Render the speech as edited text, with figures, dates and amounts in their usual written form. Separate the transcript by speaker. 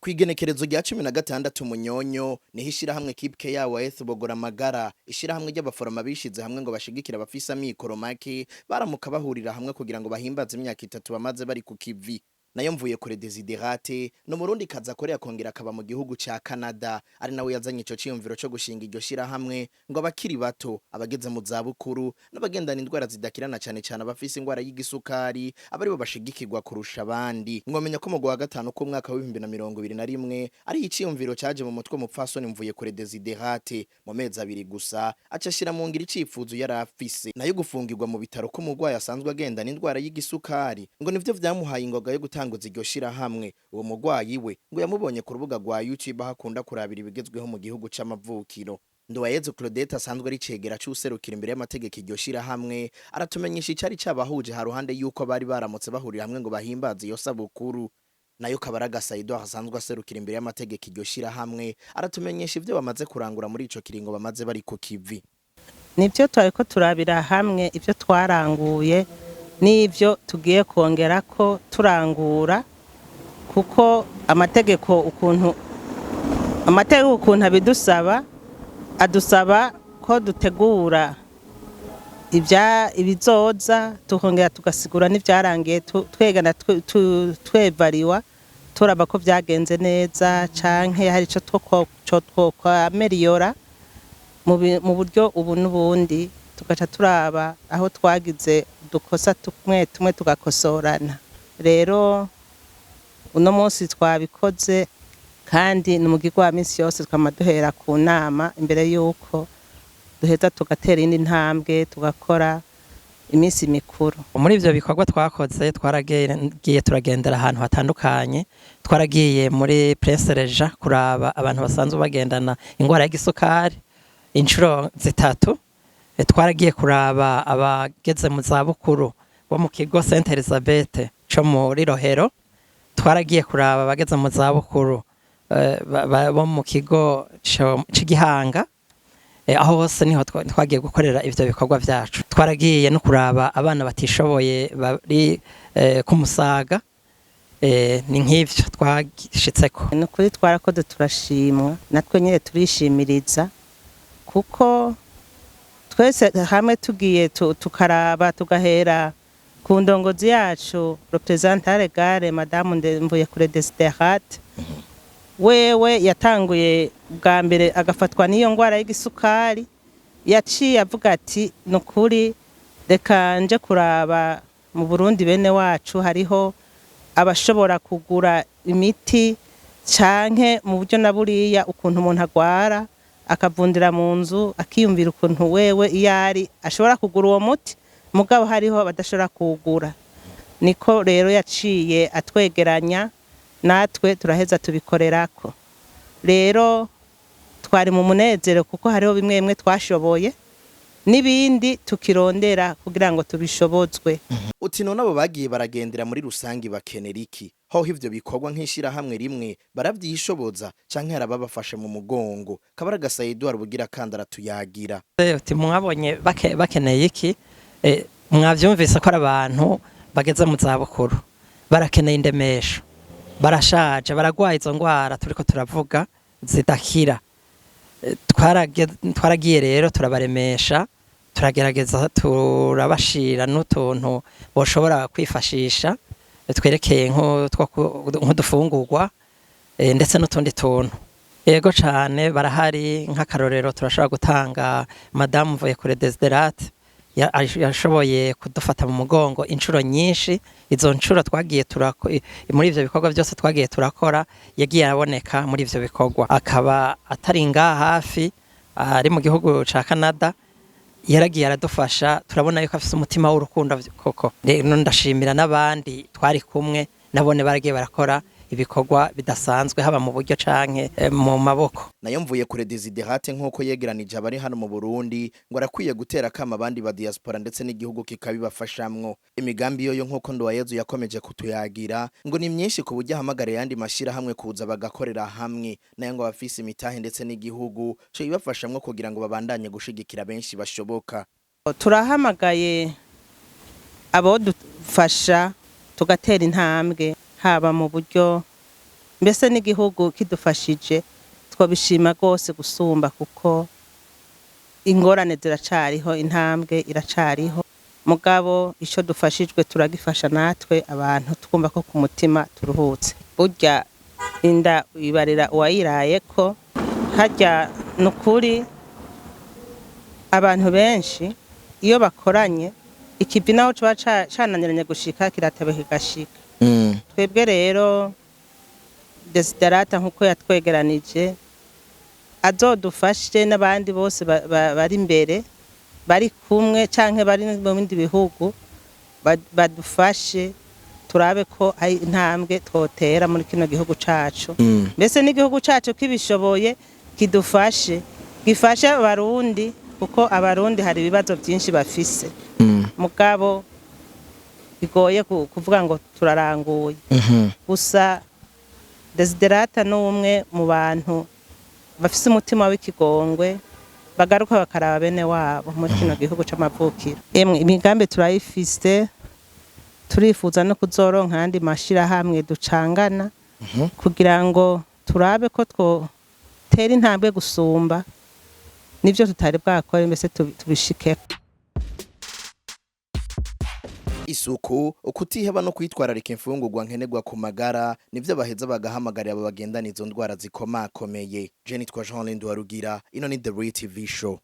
Speaker 1: Kwigenekerezo rya 16 Munyonyo niho ishirahamwe Kipke yawa Bogora Amagara ishirahamwe ry'abaforoma bishize hamwe ngo bashigikira abafise amikoro make baramuka bahurira hamwe kugira ngo bahimbaze imyaka 3 bamaze bari ku kivi. Nayo mvuye kure Desiderate no Murundi kaza akorera kongera akaba mu gihugu ca Canada ari nawe yazanye ico ciyumviro cyo gushinga iryo shirahamwe ngo abakiri bato abageze mu zabukuru n'abagendana indwara zidakirana cyane cyane abafise indwara y'igisukari abari bo bashigikirwa kurusha abandi. Ngomenya ko mu gwa gatanu ko mwaka wa 2021 ari iciyumviro caje mu mutwe mupfasoni mvuye kure Desiderate mu mezi abiri gusa aca shira mu ngira icifuzo yarafise nayo gufungirwa mu bitaro ko mugwaye asanzwe agendana indwara y'igisukari ngo nivyo vyamuhaye ingoga yo gutanguza iryo shirahamwe. Uwo mugwayi we ngo yamubonye ku rubuga rwa YouTube hakunda kurabira ibigezweho mu gihugu c'amavukiro. Nduwayezu Claudette asanzwe ari cegera c'userukira imbere y'amategeko iryo shirahamwe aratumenyesha icari cabahuje ha ruhande yuko bari baramutse bahurira hamwe ngo bahimbaze iyo sabukuru. Nayo Kabaraga Saido asanzwe aserukira imbere y'amategeko iryo shirahamwe aratumenyesha ivyo bamaze kurangura muri ico kiringo bamaze bari ku kivi.
Speaker 2: Nivyo twariko turabira hamwe ivyo twaranguye n'ivyo tugiye kongera ko turangura kuko amategeko ukuntu abidusaba adusaba ko dutegura ibizoza tukongera tugasigura n'ivyarangiye twegana twevariwa turaba ko vyagenze neza canke hari ico twokwameliora mu buryo ubu n'ubundi tugaca turaba aho twagize dukosa tumwe tugakosorana. Rero uno munsi twabikoze kandi n'umugirwa wa minsi yose twamaduhera ku nama imbere yuko duheza tugatera indi ntambwe tugakora iminsi mikuru.
Speaker 3: Muri ivyo bikorwa twakoze twaragiye turagendera ahantu hatandukanye, twaragiye muri Prince Regent kuraba abantu basanzwe bagendana ingwara y'igisukari inshuro zitatu. Twaragiye kuraba abageze mu zabukuru bo mu kigo Saint Elizabeth cyo muri Rohero. Twaragiye kuraba abageze mu zabukuru bo mu kigo c'Igihanga. Aho hose niho twagiye gukorera ivyo bikorwa vyacu. Twaragiye no kuraba abana batishoboye bari ku Musaga. Ni nk'ivyo twagishitseko.
Speaker 2: Nukuri twarakoze turashimwa natwe nyine turishimiriza kuko twese hamwe tugiye tukaraba tugahera ku ndongozi yacu representante gare Madame Mvuye kure Desiderate. Wewe yatanguye bwa mbere agafatwa n'iyo ngwara y'igisukari yaciye avuga ati nukuri reka nje kuraba mu Burundi bene wacu hariho abashobora kugura imiti canke mu buryo na buriya ukuntu umuntu agwara akavundira mu nzu akiyumvira ukuntu wewe iyari ashobora kugura uwo muti mugabo hariho badashobora kugura. Niko rero yaciye atwegeranya natwe turaheza tubikorerako. Rero twari mu munezero kuko hariho bimwe bimwe twashoboye n'ibindi tukirondera kugira ngo tubishobozwe.
Speaker 1: Uti none abo bagiye baragendera muri rusangi bakenera iki? Ho ivyo bikorwa nk'ishira hamwe rimwe baravyishoboza canke harababafashe mu mugongo. Kabaraga Saido arubugira kandara tuyagira.
Speaker 3: Uti mwabonye bakeneye iki? Mwavyumvise ko abantu bageze mu zabukuru barakeneye indemesho, barashaje, baragwaye izo ngwara turiko turavuga zidakira. Twaragiye rero turabaremesha, turagerageza turabashira n'utuntu boshobora kwifashisha twerekeye nk'udufungurwa ndetse n'utundi tuntu. Yego cane barahari nk'akarorero turashobora gutanga Madame Mvuye kure Desiderate yashoboye kudufata mu mugongo inshuro nyinshi. Izo nshuro twagiye muri ivyo bikorwa byose twagiye turakora yagiye aboneka muri ivyo bikorwa, akaba atari ngaha hafi ari mu gihugu ca Canada. Yaragiye aradufasha, turabona yuko afise umutima w'urukundo koko. Rero ndashimira n'abandi twari kumwe nabone baragiye barakora ibikorwa bidasanzwe haba mu buryo canke mu maboko.
Speaker 1: Nayo Mvuye kure Desiderate nk'uko yegeranije abari hano mu Burundi ngo arakwiye gutera kama abandi ba diaspora ndetse n'igihugu kikabibafashamwo. Imigambi yo nk'uko Nduwayezu yakomeje kutuyagira ngo ni myinshi ku buryo ahamagara yandi mashira hamwe kuza bagakorera hamwe nayo ngo abafise imitahe ndetse n'igihugu cyo bibafashamwo kugira ngo babandanye gushigikira benshi bashoboka.
Speaker 2: Turahamagaye abo dufasha tugatera intambwe haba mu buryo mbese n'igihugu kidufashije twabishima rwose gusumba, kuko ingorane ziracariho, intambwe iracariho, mugabo icyo dufashijwe turagifasha natwe abantu twumva ko ku mutima turuhutse. Burya inda ibarira uwayiraye ko, harya ni ukuri abantu benshi iyo bakoranye ikivi naho kiba cananiranye gushika kiratebe kigashika. Twebwe rero Desiderata nk'uko yatwegeranije azodufashe n'abandi bose bari imbere bari kumwe canke bari mu bindi bihugu badufashe turabe ko ari intambwe twotera muri kino gihugu cacu. Mbese n'igihugu cacu kibishoboye kidufashe, gifashe abarundi, kuko abarundi hari ibibazo byinshi bafise, mugabo bigoye kuvuga ngo turaranguye. Gusa Desiderata n'umwe mu bantu bafise umutima w'ikigongwe, bagaruka bakaraba bene wabo muri kino gihugu c'amavukiro. Imigambi turayifise, turifuza no kuzoronka andi mashirahamwe ducangana kugira ngo turabe ko twotera intambwe gusumba nivyo tutari bwakore, mbese tubishikeko.
Speaker 1: Isuku, ukutiheba no kwitwararika imfungurwa nkenerwa ku magara nivyo baheza bagahamagarira abo bagendana izo ndwara zikomakomeye. Je nitwa Jean Lendo Warugira, ino ni The Real TV Show.